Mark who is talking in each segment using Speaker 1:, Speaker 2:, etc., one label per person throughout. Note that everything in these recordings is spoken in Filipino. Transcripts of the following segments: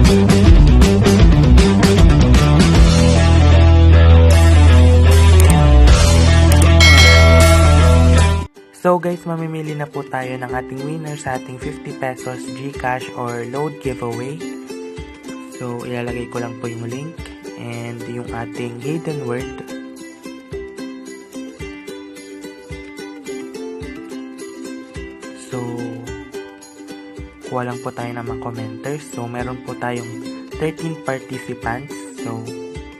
Speaker 1: So guys, mamimili na po tayo ng ating winner sa ating 50 pesos gcash or load giveaway. So ilalagay ko lang po yung link and yung ating hidden word. So kuha lang po tayo ng mga commenters. So meron po tayong 13 participants. So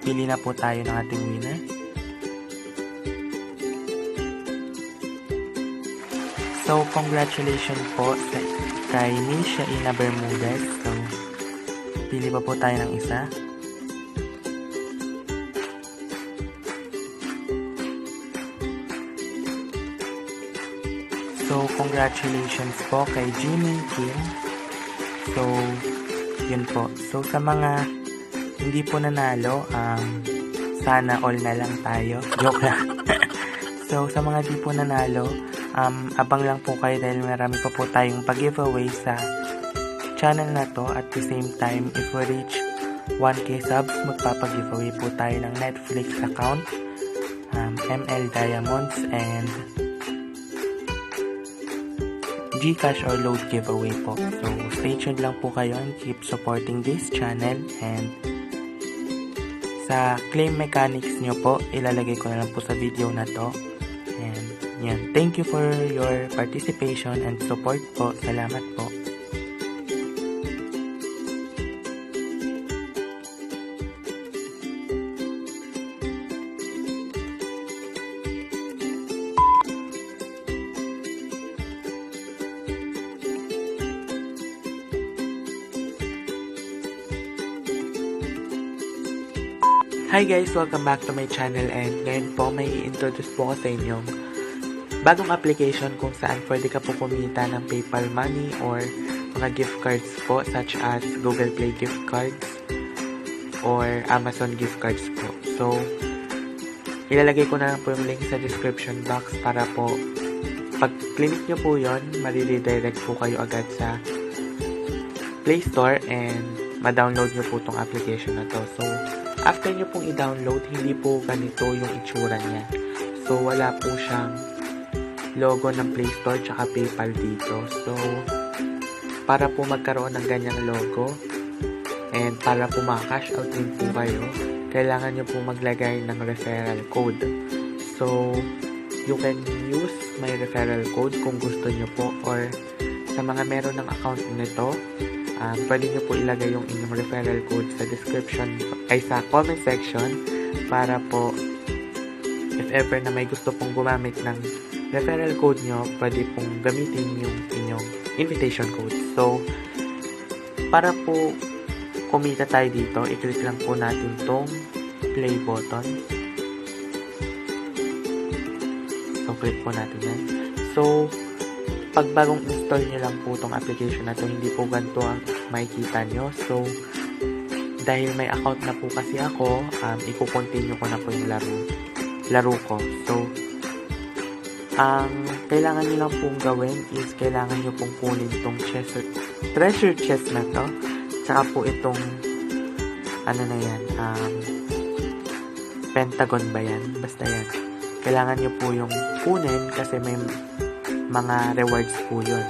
Speaker 1: pili na po tayo ng ating winner. So, congratulations po kay Misha Ina Bermudez. So, pili pa po tayo ng isa. So, congratulations po kay Jimmy Kim. So, yun po. So, sa mga hindi po nanalo, sana all na lang tayo. Joke lang. So, sa mga di po nanalo, abang lang po kayo dahil marami pa po tayong pag-giveaway sa channel na to. At the same time, if we reach 1k subs, magpapag-giveaway po tayo ng Netflix account, ML Diamonds, and gcash or load giveaway po. So, stay tuned lang po kayo and keep supporting this channel. And sa claim mechanics nyo po, ilalagay ko na lang po sa video na to. And yan, thank you for your participation and support po. Salamat po. Hi guys! Welcome back to my channel, and ngayon po may i-introduce po ko sa inyong bagong application kung saan pwede ka po kumita ng PayPal money or mga gift cards po such as Google Play gift cards or Amazon gift cards po. So, ilalagay ko na lang po yung link sa description box para po pag click nyo po yun, mariredirect po kayo agad sa Play Store and ma-download nyo po tong application na to. So, after nyo pong i-download, hindi po ganito yung itsura niya. So, wala po siyang logo ng Play Store tsaka PayPal dito. So, para po magkaroon ng ganyang logo and para po maka-cash out din po kayo, kailangan nyo po maglagay ng referral code. So, you can use my referral code kung gusto nyo po, or sa mga meron ng account nito, pwede nyo po ilagay yung inyong referral code sa description ay sa comment section para po if ever na may gusto pong gumamit ng referral code nyo, pwede pong gamitin yung inyong invitation code. So, para po kumita tayo dito, i-click lang po natin tong play button. So, click po natin yan. So, pag bagong install nyo lang po itong application na to, hindi po ganito ang makikita nyo. So, dahil may account na po kasi ako, i-continue ko na po yung laro ko. So, ang kailangan nyo lang pong gawin is kailangan nyo pong kunin itong treasure chest na to. Tsaka po itong ano na yan, pentagon ba yan? Basta yan. Kailangan nyo po yung kunin kasi may mga rewards po yun.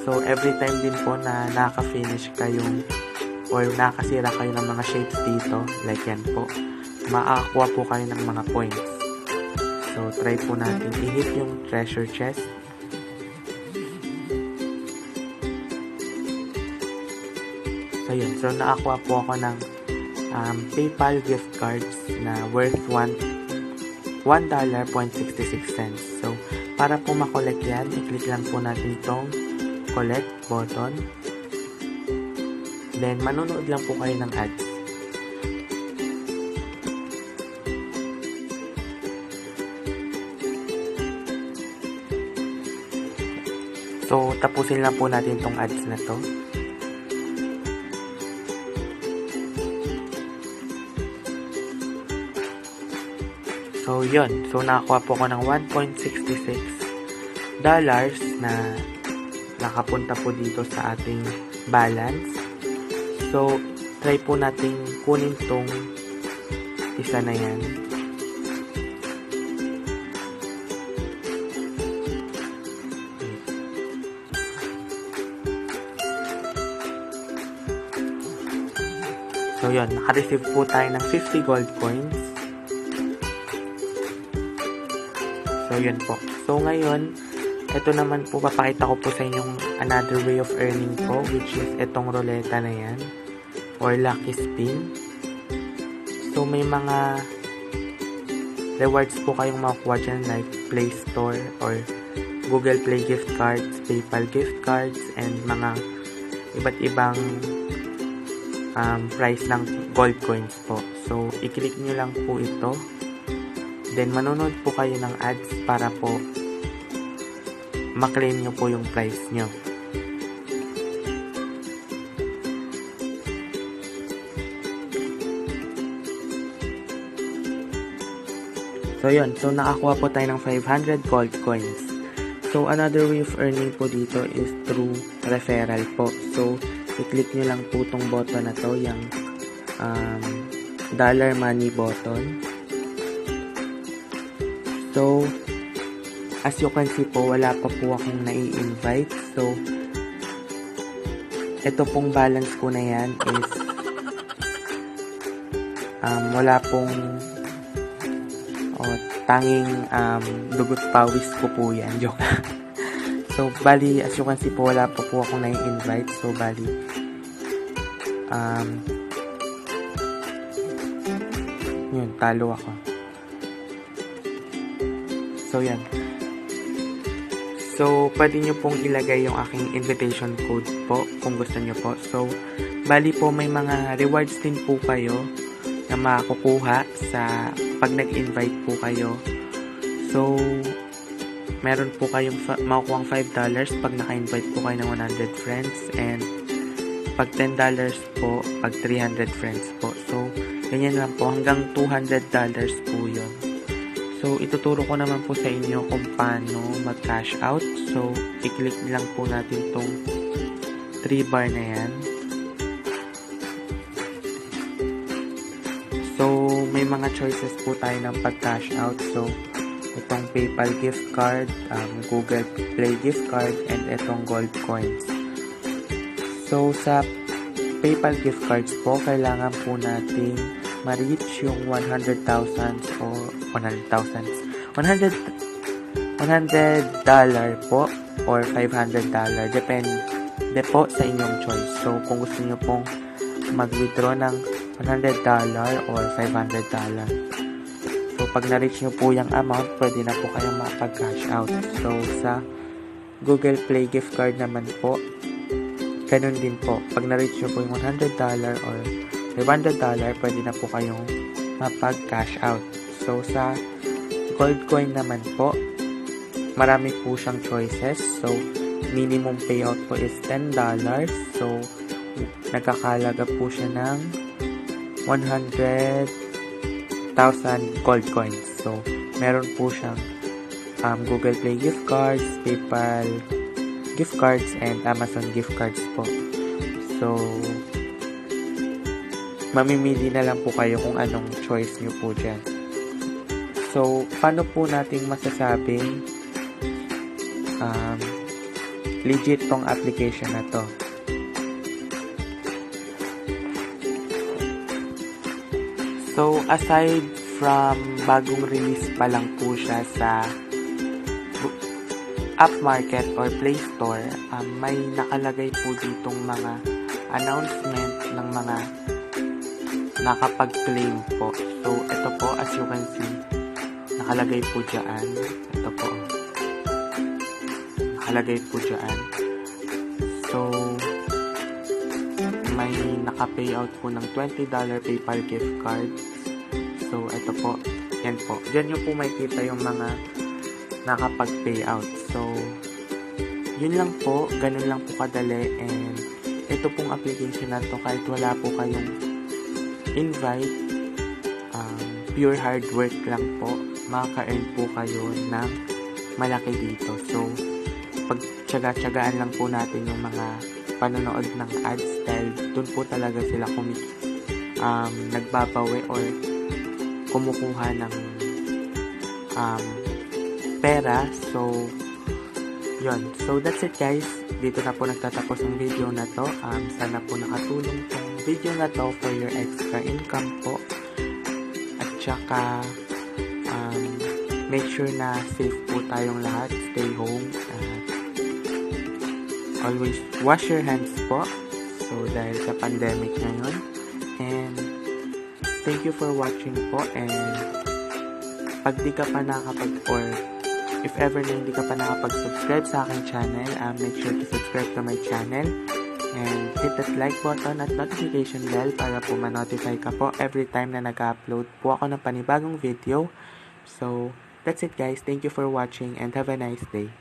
Speaker 1: So, every time din po na nakaka-finish kayong or nakasira kayo ng mga shapes dito, like yan po, makakakuha po kayo ng mga points. So, try po natin i-hit yung treasure chest. So, yun. So, nakakuha po ako ng PayPal gift cards na worth $1.66. So, para po makolect yan, i-click lang po natin itong collect button. Then, manonood lang po kayo ng ads. So, tapusin lang po natin itong ads na to. So, yun. So, nakakuha po ako ng $1.66 na nakapunta po dito sa ating balance. So, try po nating kunin tong isa na yan. So yun, naka-receive po tayo ng 50 gold coins. So yun po. So ngayon, ito naman po, papakita ko po sa inyong another way of earning po, which is itong ruleta na yan, or lucky spin. So may mga rewards po kayong makukuha dyan, like Play Store or Google Play gift cards, PayPal gift cards, and mga iba't ibang price ng gold coins po. So, i-click nyo lang po ito. Then, manonood po kayo ng ads para po maklaim nyo po yung price nyo. So, yun. So, nakakuha po tayo ng 500 gold coins. So, another way of earning po dito is through referral po. So, i-click nyo lang po itong button na to, yung dollar money button. So, as you can see po, wala pa po akong nai-invite. So, ito pong balance ko na yan is wala pong tanging dugot pawis ko po yan. Joke. So, bali, as you can see po, wala pa po akong nai-invite. So, bali, yun, talo ako. So, yan. So, pwede nyo pong ilagay yung aking invitation code po, kung gusto nyo po. So, bali po, may mga rewards din po kayo na makukuha sa pag nag-invite po kayo. So, meron po kayong makukuha $5 pag naka-invite po kayo ng 100 friends, and pag $10 po pag 300 friends po. So, ganyan lang po, hanggang $200 po yun. So, ituturo ko naman po sa inyo kung paano mag-cash out. So, i-click lang po natin tong 3 bar na yan. So, may mga choices po tayo ng pag-cash out. So, itong PayPal gift card, Google Play gift card, and itong gold coins. So, sa PayPal gift cards po, kailangan po natin ma-reach yung 100,000 o $100 po or $500. Depende po sa inyong choice. So, kung gusto nyo pong mag-withdraw ng $100 or $500. So, pag na-reach nyo po yung amount, pwede na po kayong makapag-cash out. So, sa Google Play gift card naman po, ganun din po. Pag na-reach nyo po yung $100 or $500, pwede na po kayong mapag-cash out. So, sa gold coin naman po, marami po siyang choices. So, minimum payout po is $10. So, nagkakalaga po siya ng 100,000 gold coins. So, meron po siyang Google Play gift cards, PayPal gift cards, and Amazon gift cards po. So, mamimili na lang po kayo kung anong choice nyo po dyan. So, paano po natin masasabing legit tong application na to? So, aside from bagong release pa lang po siya sa App Market or Play Store, may nakalagay po ditong mga announcement ng mga nakapag-claim po. So, ito po, as you can see, nakalagay po dyan. Ito po. Nakalagay po dyan. So, may naka-payout po ng $20 PayPal gift card. So, ito po. Yan po. Diyan nyo po makikita yung mga nakapag-payout. So, yun lang po. Ganun lang po kadali. And, ito pong application na to, kahit wala po kayong invite, pure hard work lang po, makaka-earn po kayo ng malaki dito. So, pagtsaga-tsagaan lang po natin yung mga panonood ng ads dahil dun po talaga sila nagbabawi or kumukuha ng pera. So, yun. So, that's it guys. Dito na po nagtatapos ang video na to. Sana po nakatulong tong video na to for your extra income po. At saka, make sure na safe po tayong lahat. Stay home. Always wash your hands po. So, dahil sa pandemic ngayon. And, thank you for watching po. And, pag di ka pa or if ever na hindi ka pa nakapag-subscribe sa aking channel, make sure to subscribe to my channel. And, hit that like button at notification bell para po ma-notify ka po every time na nag-upload po ako ng panibagong video. So, that's it guys. Thank you for watching and have a nice day.